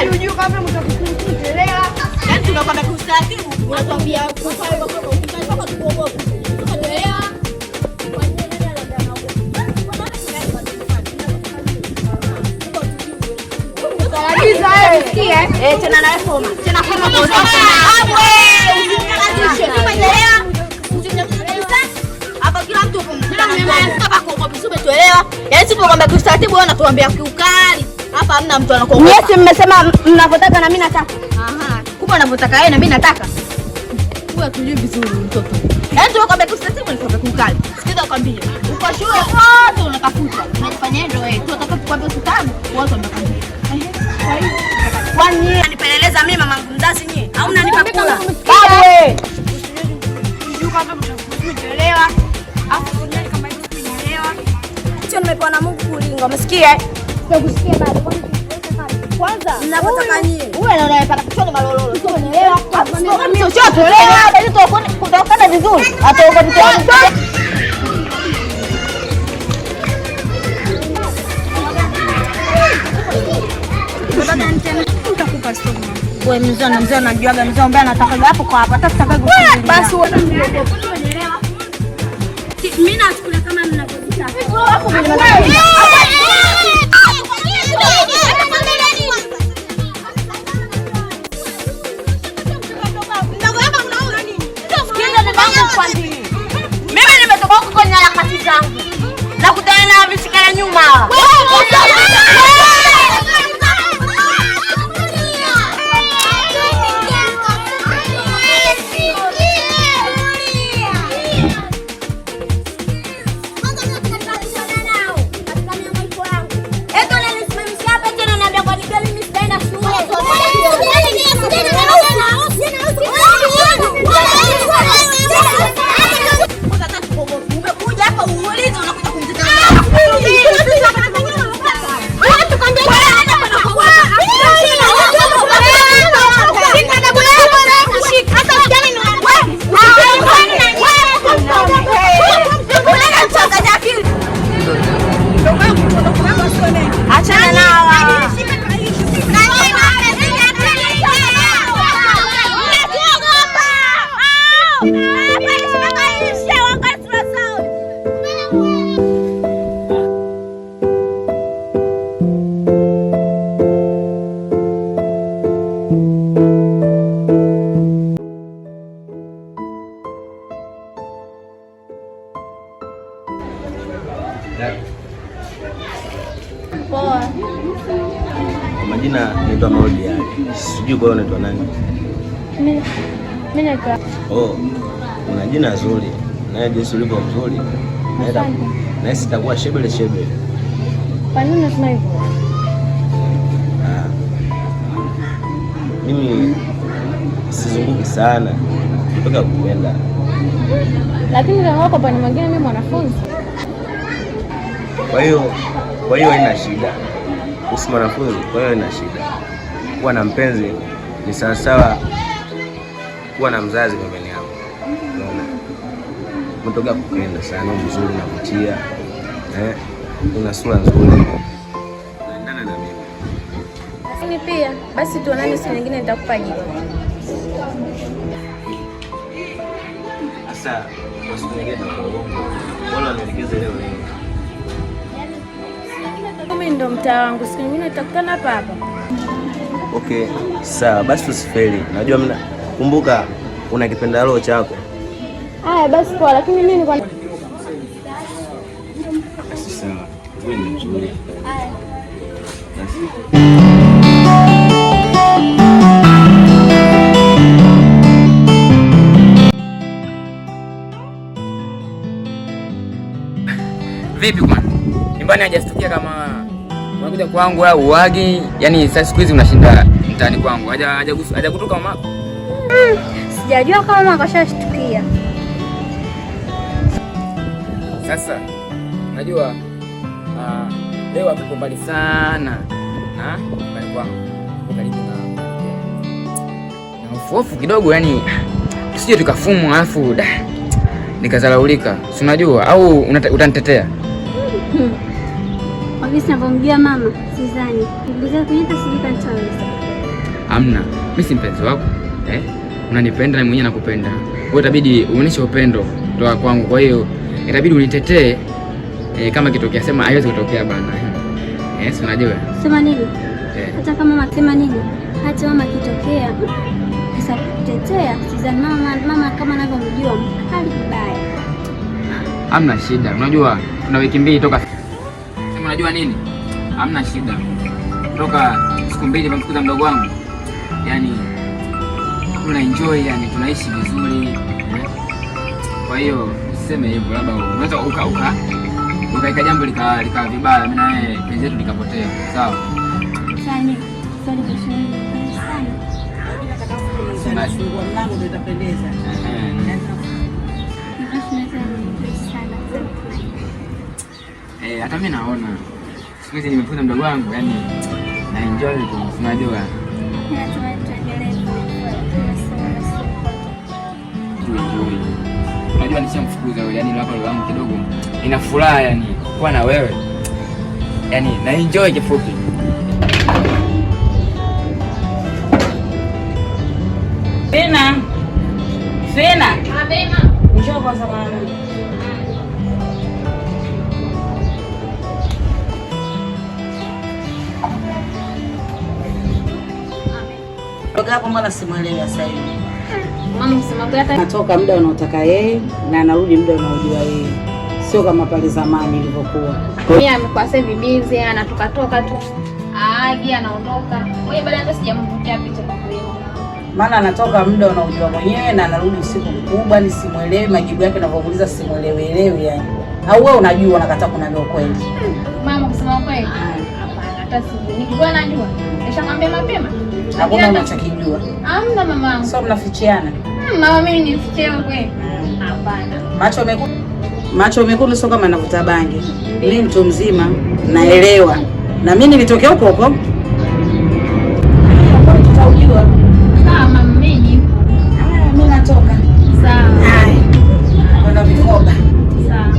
ukali. Unajua kama mtakuelewa. Yaani tunakwambia kustaratibu, unatuambia kufanya kwa ukali mpaka tukuogope. Tunaelewa. Tena na soma. Tena kama kwa hapa kila mtu tuelewa. Yaani sipo kwamba kustaratibu wewe unatuambia kiukali. Hapa hamna mtu anakuogopa. Yes, mmesema mnavotaka na mimi nataka. Aha. Kumbe unavotaka yeye na mimi nataka. Wewe tujui vizuri mtoto. Yaani tu kwamba kustaratibu ni kwamba kiukali. Sikiza kwambie. Uko shule wote unatafuta. Unafanya ndio wewe. Tu unataka kukwambia kitabu wote unakwambia. Kwani anipeleleza mimi mama mzazi nyie? Au unanipa kula? Wewe. Unajua kama mtakuelewa. Afu unajua kama hivi kuelewa. Hicho nimepewa na Mungu kulinga. Umesikia? Sikusikia bado. Kwanza mnapotaka nyie. Wewe ndio unayepata kichoni malololo. Sio unielewa? Mimi chochote elewa. Bali tutokana vizuri. Ataoga vitu. Wewe mzee anajuaga mzee ambaye anataka hapo kwa hapa. Hata sitakaje kusikia. Basi wewe unielewa. Mimi nachukulia kama mnavyotaka. Hapo kwenye mimi nimetoka huko kwenye harakati zangu. Nakutana na visikana nyuma. Poa. Kwa majina naitwa Maudi Ali. Sijui kwa unaitwa nani? Mimi naitwa. Oh, una jina zuri. Na jinsi ulivyo mzuri. Na sitakuwa shebele shebele. Kwa nini unasema hivyo? Mimi sizunguki sana. Nataka kupenda. Lakini kama wako pale mwingine mimi mwanafunzi. Kwa hiyo haina shida. Usi mwanafunzi, kwa hiyo haina shida. Kuwa na mpenzi ni sawasawa kuwa na mzazi pembeni yako. Unaona? Mtoka kupenda sana, mzuri na kutia. Una sura nzuri. Naendana na mimi. Lakini pia basi tuonane siku nyingine nitakupa jibu. Sasa siku nyingine wala nielekeze leo. Mimi ndo mtaa wangu, siku nyingine tutakutana hapa hapa. Okay, sawa basi usifeli. Najua kumbuka una kipendalo chako. Haya basi poa, lakini mimi niko sawa. Wewe ni mzuri. haya. Vipi bwana? Nyumbani hajastukia kama unakuja kwangu au uagi? Yaani sasa siku hizi unashinda mtaani kwangu. Hajakutoka mama. Sijajua kama mama kashashtukia. Sasa unajua leo hapo mbali sana. Mbali kwangu. Karibu na ufofu kidogo, yani sije tukafumwa alafu nikazalaulika. Si unajua au utanitetea? Kwa vile ninavyomjua mama, sidhani. Nikuuliza kwenye tasika nitaweza. Amna, mimi si mpenzi wako. Unanipenda na mwenyewe nakupenda. Wewe itabidi uonyeshe upendo toka kwangu. Kwa hiyo itabidi unitetee kama kitokea, sema haiwezi kutokea bana. Yes, unajua. Sema nini? Hata kama mama sema nini? Hata mama kitokea sasa kutetea, siza mama kama anavyomjua mkali vibaya. Hamna shida. Unajua tuna wiki mbili toka. Sema unajua nini? Hamna shida. Toka siku mbili nimemfukuza mdogo wangu. Yaani tuna enjoy, yani tunaishi vizuri. Kwa hiyo useme hivyo, labda unaweza ukaika jambo lika vibaya, mimi na yeye penzi letu likapotea. Sawa? Sani, sorry sana. Fungua mlango ndio itapendeza. Hata mimi naona siku hizi nimefukuza mdogo wangu, yani na enjoy tu, unajua. Unajua nishamfukuza yule, yani hapa roho yangu kidogo ina furaha, yani kuwa na wewe, yani na enjoy kifupi. Fena. Abema. Njoo kwanza mama. Hapo mbona simuelewi sasa hivi? Mama msema gata natoka muda unaotaka yeye na anarudi muda unaojua yeye. Sio kama pale zamani ilivyokuwa. Mimi amekuwa sasa hivi busy, anatoka tu. Aagi anaondoka. Wewe bado hata sijamvutia picha kwa kweli. Maana anatoka muda unaojua mwenyewe na anarudi usiku mkubwa, ni simuelewi majibu yake ninavyomuuliza simuelewi yani. Au wewe unajua unakataa kuniambia ukweli? Mama kusema kweli. Hapana, hata sisi. Nikikuwa najua. Nishamwambia mapema. Hakuna unachokijua. Hamna mama. Sio mnafichiana. Mama mimi nifichie kweli. Hapana. Macho mekundu sio kama navuta bangi. Mimi mtu mzima naelewa. Na mimi nilitokea huko. Tutajua. Sawa mama, mimi. Mimi natoka. Sawa. Hai. Kwenda vikoba. Sawa.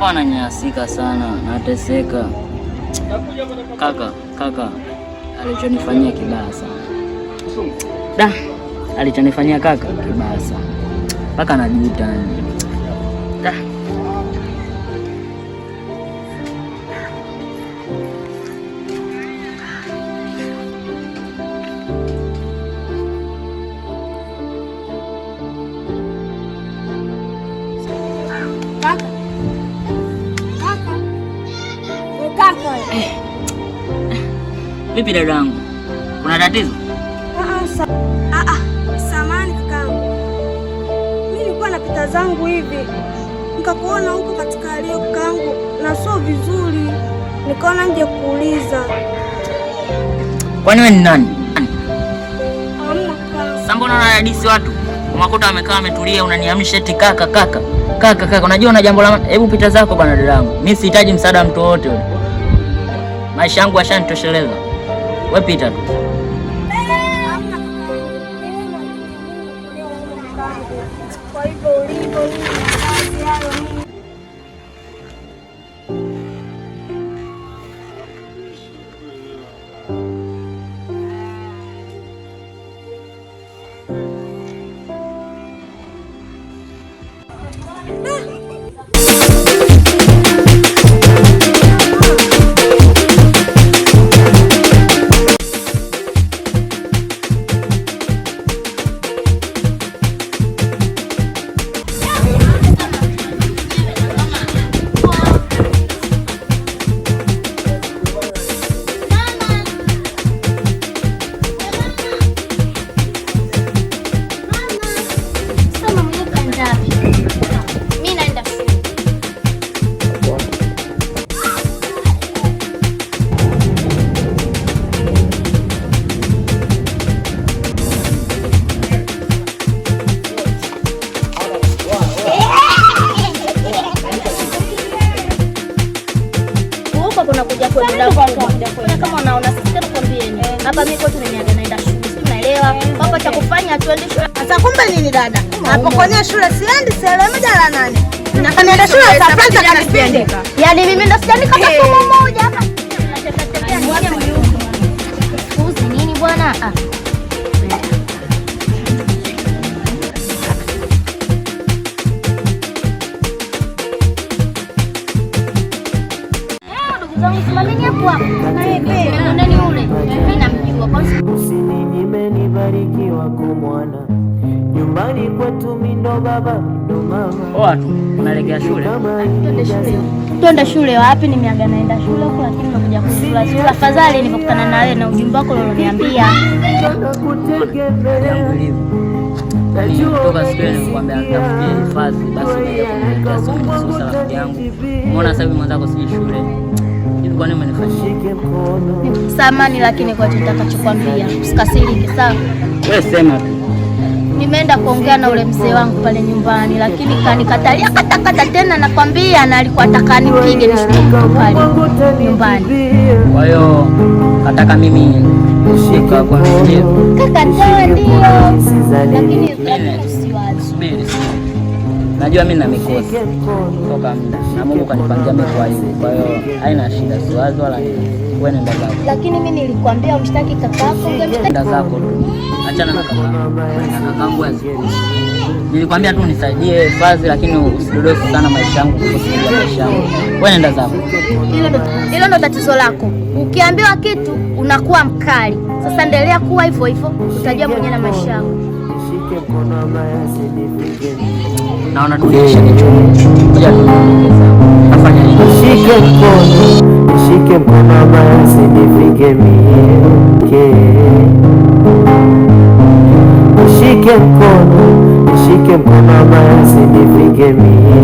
Ananyanyasika sana, nateseka. Kaka alichonifanyia kibaya sana. Alichonifanyia kaka kibaya sana. Mpaka najuta. Vipi dadangu? Kuna tatizo? Samahani kakangu. Mimi nilikuwa napita zangu hivi. Nikakuona huko katika hali hiyo kakangu, na sio vizuri. Nikaona nje kuuliza. Kwani wewe ni nani? Hamna kaka. Sasa mbona unadisi watu? Umakuta wamekaa wametulia unaniamsha eti kaka. Unajua una jambo la hebu pita zako bwana dadangu. Mimi sihitaji msaada wa mtu wote. Maisha yangu yashanitosheleza. Wewe pita tu. Kwa hivyo ulivyo kazi hayo mimi. Kama unaona sisi tunakwambieni. Hapa mimi kwetu naenda shule. Unaelewa? Papa cha kufanya tuende shule. Sasa kumbe nini dada? Hapo kwenye shule siendi sele moja la nane. Nakanienda shule surprise akaniandika. Yaani mimi ndo sijaandika hata somo moja hapa. Uzi nini bwana? Usinibarikiwa kumwana nyumbani kwetu mindo baba ndo mama. Oa tu unaelekea shule? Twende shule wapi? Nimeaga naenda shule huko, lakini nimekuja kusula shule. Afadhali nimekutana na wewe na ujumbe wako ulioniambia. Toka siku ile nikwambia nitafutie hifadhi, basi ndio somo rafiki yangu. Umeona sasa hivi mwanzako siji shule. Kwa nini umenifanyia? Samani, lakini kwa nitakachokwambia usikasirike, sawa? Wewe sema tu. Nimeenda kuongea na ule mzee wangu pale nyumbani, lakini kanikatalia katakata tena, nakwambia, na alikuwa ataka nipige nishuke pale nyumbani. Kwa hiyo kataka mimi nishika kwa nje. Kaka ndio. Lakini subiri. Najua mimi na mikosi toka muda na Mungu kanipangia mimi kwa hiyo. Kwa hiyo haina shida, siwazi wala wewe nenda zako. Lakini mimi nilikwambia umshtaki kakako, nenda zako tu. Achana na kakaangu wewe. Nilikwambia tu nisaidie hifadhi, lakini usidodosi sana maisha yangu kusikia maisha yangu. Wewe nenda zako. Hilo ndo tatizo lako. Ukiambiwa kitu unakuwa mkali. Sasa endelea kuwa hivyo hivyo, utajua mwenyewe na maisha yako. Naona tulisha kichwa. Nafanya nini? Nishike mkono ama usinifike mie. Nishike mkono ama usinifike mie.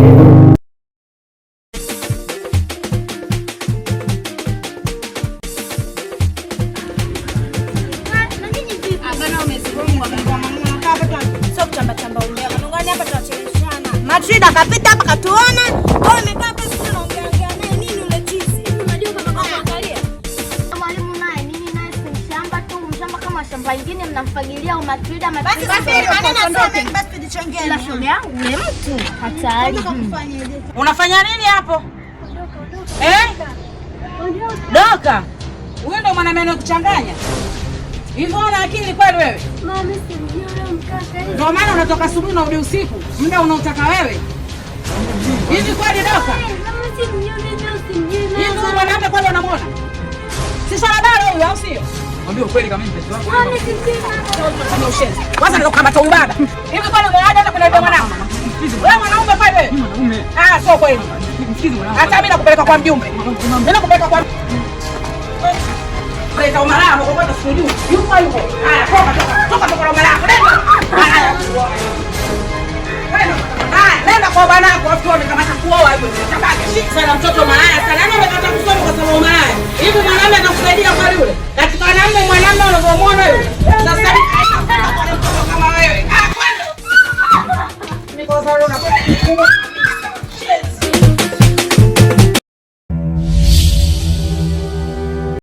Matrida kapita hapa katuona. Wewe umekaa hapa sasa unaongea naye nini ule chizi? Unajua kama kuangalia. Mwalimu naye nini naye shamba tu, mshamba kama shamba lingine mnamfagilia au Matrida. Basi safiri maneno sasa basi tujichongeni. La shule yangu ule mtu hatari. Unafanya nini hapo? Doka. Wewe ndo mwana meno kuchanganya. Hivyo una akili kweli wewe? Mama simjui yule mkaka hivi. Ndio maana unatoka asubuhi na uje usiku. Muda unaotaka wewe. Hivi kweli Doka? Mama simjui yule simjui. Hivi wewe mwanamke kwani unamwona? Si saladara huyu au sio? Mwambie ukweli kama mpenzi wangu. Mama simjui mama. Kama ushenzi. Kwanza ndio kama ubaba. Hivi kwani umeaje hata kuna mwanamke? Wewe mwanaume kweli wewe? Mwanaume. Sio kweli. Msikize mwanangu. Hata mimi nakupeleka kwa mjumbe. Mimi nakupeleka kwa Leta umalaya kwa kwenda sijui. Yuko. Toka